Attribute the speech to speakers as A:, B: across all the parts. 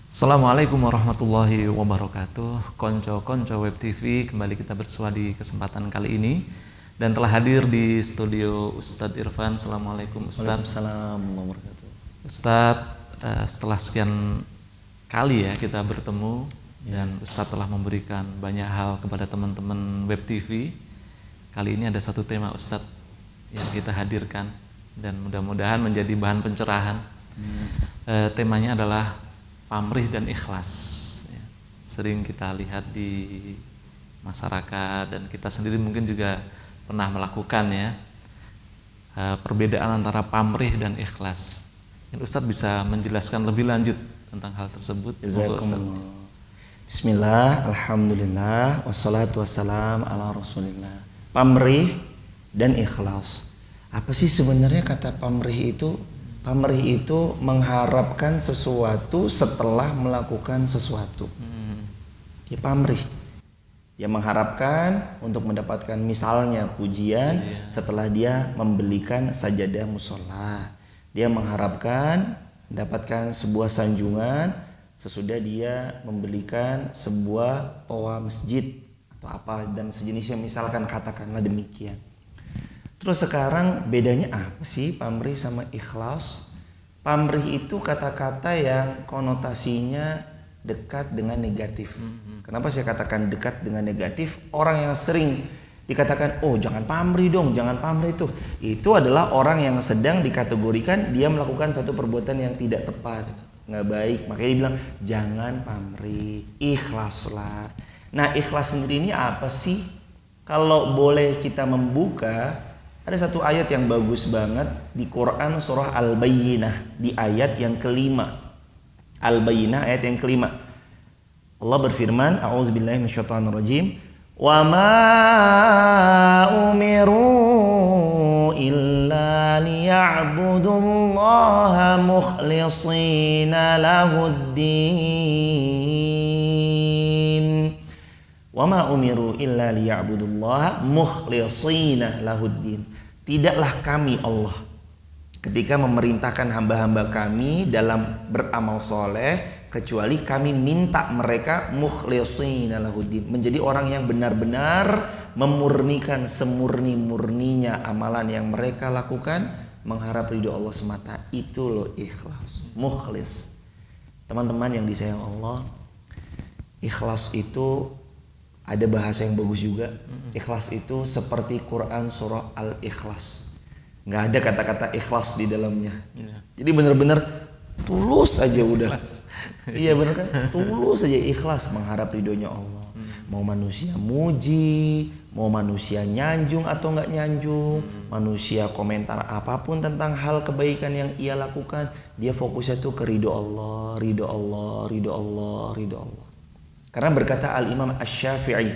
A: Assalamualaikum warahmatullahi wabarakatuh. Konco-konco Web TV, kembali kita bersua di kesempatan kali ini dan telah hadir di studio Ustadz Irfan. Assalamualaikum Ustadz.
B: Waalaikumsalam warahmatullahi wabarakatuh.
A: Ustadz, setelah sekian kali ya kita bertemu dan Ustadz telah memberikan banyak hal kepada teman-teman Web TV. Kali ini ada satu tema Ustadz yang kita hadirkan dan mudah-mudahan menjadi bahan pencerahan. Temanya adalah pamrih dan ikhlas. Sering kita lihat di masyarakat dan kita sendiri mungkin juga pernah melakukan ya, perbedaan antara pamrih dan ikhlas. Ustadz bisa menjelaskan lebih lanjut tentang hal tersebut?
B: Bismillah, alhamdulillah, wassalatu wassalam ala rasulillah. Pamrih dan ikhlas. Apa sih sebenarnya kata pamrih itu? Pamrih itu mengharapkan sesuatu setelah melakukan sesuatu. Dia pamrih. Dia mengharapkan untuk mendapatkan misalnya pujian setelah dia membelikan sajadah musola. Dia mengharapkan mendapatkan sebuah sanjungan sesudah dia membelikan sebuah toa masjid atau apa dan sejenisnya, misalkan katakanlah demikian. Terus sekarang bedanya apa sih pamrih sama ikhlas? Pamrih itu kata-kata yang konotasinya dekat dengan negatif. Kenapa saya katakan dekat dengan negatif? Orang yang sering dikatakan, oh jangan pamrih dong, jangan pamrih itu. Itu adalah orang yang sedang dikategorikan dia melakukan satu perbuatan yang tidak tepat, nggak baik. Makanya dia bilang jangan pamrih, ikhlaslah. Nah, ikhlas sendiri ini apa sih? Kalau boleh kita membuka, ada satu ayat yang bagus banget di Quran surah Al-Bayyinah di ayat yang kelima. Al-Bayyinah ayat yang kelima. Allah berfirman, a'udzubillahi minasyaitonirrajim, wa ma umiru illa liya'budullaha mukhlishina lahuddin. Wa ma umiru illa liya'budullaha mukhlishina lahuddin. Tidaklah kami Allah ketika memerintahkan hamba-hamba kami dalam beramal soleh kecuali kami minta mereka mukhlishina lahuddin, menjadi orang yang benar-benar memurnikan semurni-murninya amalan yang mereka lakukan mengharap ridho Allah semata. Itu loh ikhlas, mukhlis. Teman-teman yang disayang Allah, ikhlas itu ada bahasa yang bagus juga. Ikhlas itu seperti Quran surah Al-Ikhlas. Nggak ada kata-kata ikhlas di dalamnya. Jadi benar-benar tulus aja udah. Iya benar kan? Tulus aja ikhlas mengharap ridhonya Allah. Mau manusia muji, mau manusia nyanjung atau nggak nyanjung, manusia komentar apapun tentang hal kebaikan yang ia lakukan, dia fokusnya tuh ke ridho Allah, ridho Allah, ridho Allah, ridho Allah. Karena berkata Al-Imam Asy-Syafi'i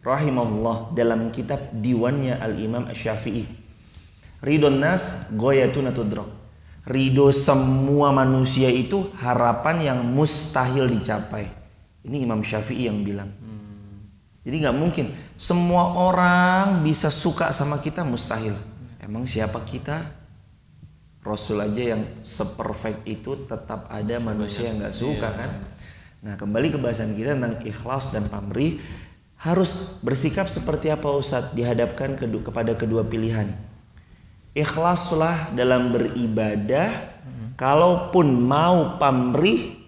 B: rahimahullah dalam kitab diwannya Al-Imam Asy-Syafi'i, ridhon nas ghayatun tudrak. Ridho semua manusia itu harapan yang mustahil dicapai. Ini Imam Syafi'i yang bilang. Jadi gak mungkin semua orang bisa suka sama kita, mustahil. Emang siapa kita? Rasul aja yang seperfect itu tetap ada manusia yang gak suka kan. Nah, kembali ke bahasan kita tentang ikhlas dan pamrih. Harus bersikap seperti apa Ustadz dihadapkan kepada kedua pilihan. Ikhlaslah dalam beribadah. Kalaupun mau pamrih,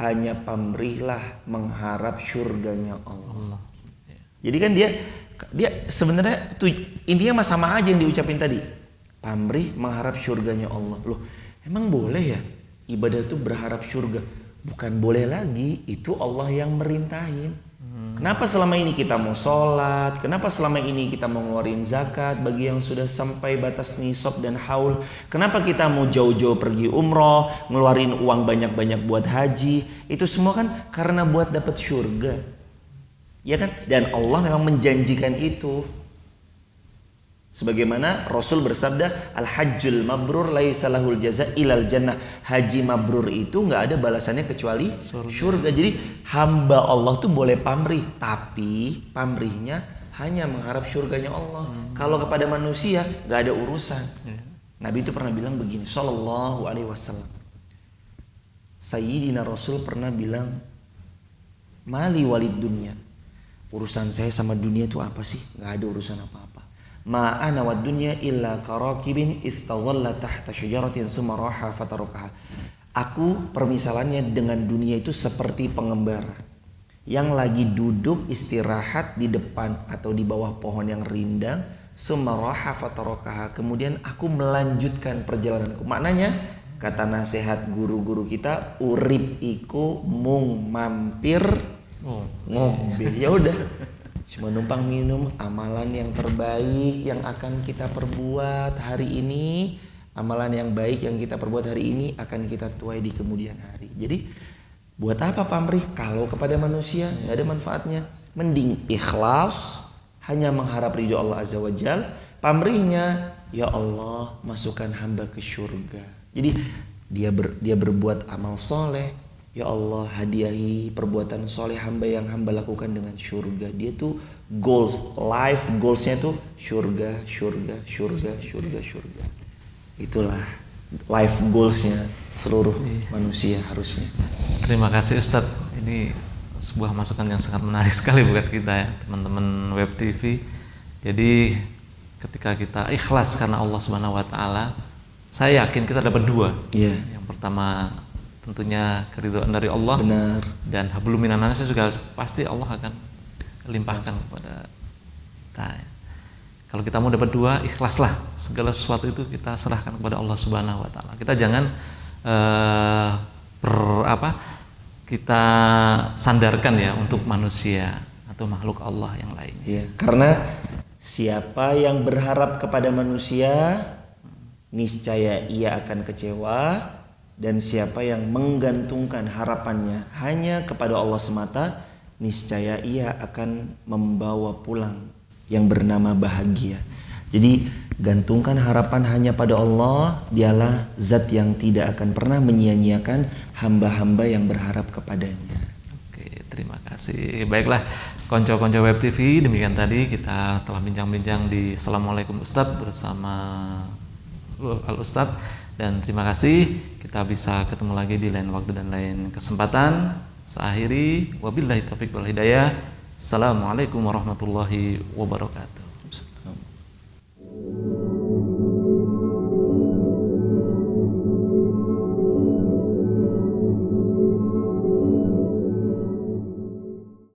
B: hanya pamrihlah mengharap surganya Allah. Jadi kan dia sebenarnya intinya sama aja yang diucapin tadi. Pamrih mengharap surganya Allah. Loh, emang boleh ya ibadah itu berharap surga? Bukan boleh lagi, itu Allah yang merintahin. Kenapa selama ini kita mau sholat? Kenapa selama ini kita mau ngeluarin zakat bagi yang sudah sampai batas nisab dan haul? Kenapa kita mau jauh-jauh pergi umroh, ngeluarin uang banyak-banyak buat haji? Itu semua kan karena buat dapat surga, ya kan? Dan Allah memang menjanjikan itu. Sebagaimana Rasul bersabda, al-hajjul mabrur laisa lahul jaza ilal jannah. Haji mabrur itu nggak ada balasannya kecuali surga. Jadi hamba Allah tuh boleh pamrih, tapi pamrihnya hanya mengharap surganya Allah. Kalau kepada manusia nggak ada urusan. Nabi itu pernah bilang begini, Shallallahu Alaihi Wasallam. Sayyidina Rasul pernah bilang, mali walid dunia. Urusan saya sama dunia itu apa sih? Nggak ada urusan apa-apa. Ma'ana wad dunya illa karakibin istazalla tahta syajaratin summa raha fatarakaha. Aku permisalannya dengan dunia itu seperti pengembara yang lagi duduk istirahat di depan atau di bawah pohon yang rindang, summa raha fatarakaha, kemudian aku melanjutkan perjalananku. Maknanya kata nasihat guru-guru kita, urip iku mung mampir ngombe. Ya udah, cuma numpang minum. Amalan yang terbaik yang akan kita perbuat hari ini, amalan yang baik yang kita perbuat hari ini akan kita tuai di kemudian hari. Jadi buat apa pamrih kalau kepada manusia nggak ada manfaatnya? Mending ikhlas, hanya mengharap ridho Allah Azza wa Jal. Pamrihnya, ya Allah masukkan hamba ke surga. Jadi dia berbuat amal soleh, ya Allah hadiahi perbuatan soleh hamba yang hamba lakukan dengan surga. Dia tuh goals, life goalsnya tuh surga, surga, surga, surga, surga. Itulah life goalsnya seluruh manusia harusnya.
A: Terima kasih Ustadz. Ini sebuah masukan yang sangat menarik sekali buat kita ya, teman-teman Web TV. Jadi ketika kita ikhlas karena Allah Subhanahu wa taala, saya yakin kita dapat dua. Yang pertama tentunya keridhaan dari Allah.
B: Benar.
A: Dan hablum minan nas juga pasti Allah akan limpahkan kepada kita. Kalau kita mau dapat dua, ikhlaslah. Segala sesuatu itu kita serahkan kepada Allah Subhanahu wa taala. Kita jangan kita sandarkan ya untuk manusia atau makhluk Allah yang lain.
B: Ya, karena siapa yang berharap kepada manusia, niscaya ia akan kecewa, dan siapa yang menggantungkan harapannya hanya kepada Allah semata, niscaya ia akan membawa pulang yang bernama bahagia. Jadi gantungkan harapan hanya pada Allah, dialah zat yang tidak akan pernah menyia-nyiakan hamba-hamba yang berharap kepadanya.
A: Oke, terima kasih. Baiklah, konco-konco Web TV, demikian tadi kita telah bincang-bincang di Assalamualaikum Ustadz bersama Al Ustadz, dan terima kasih. Kita bisa ketemu lagi di lain waktu dan lain kesempatan. Saya akhiri, wabillahi taufiq wal hidayah. Assalamualaikum warahmatullahi wabarakatuh.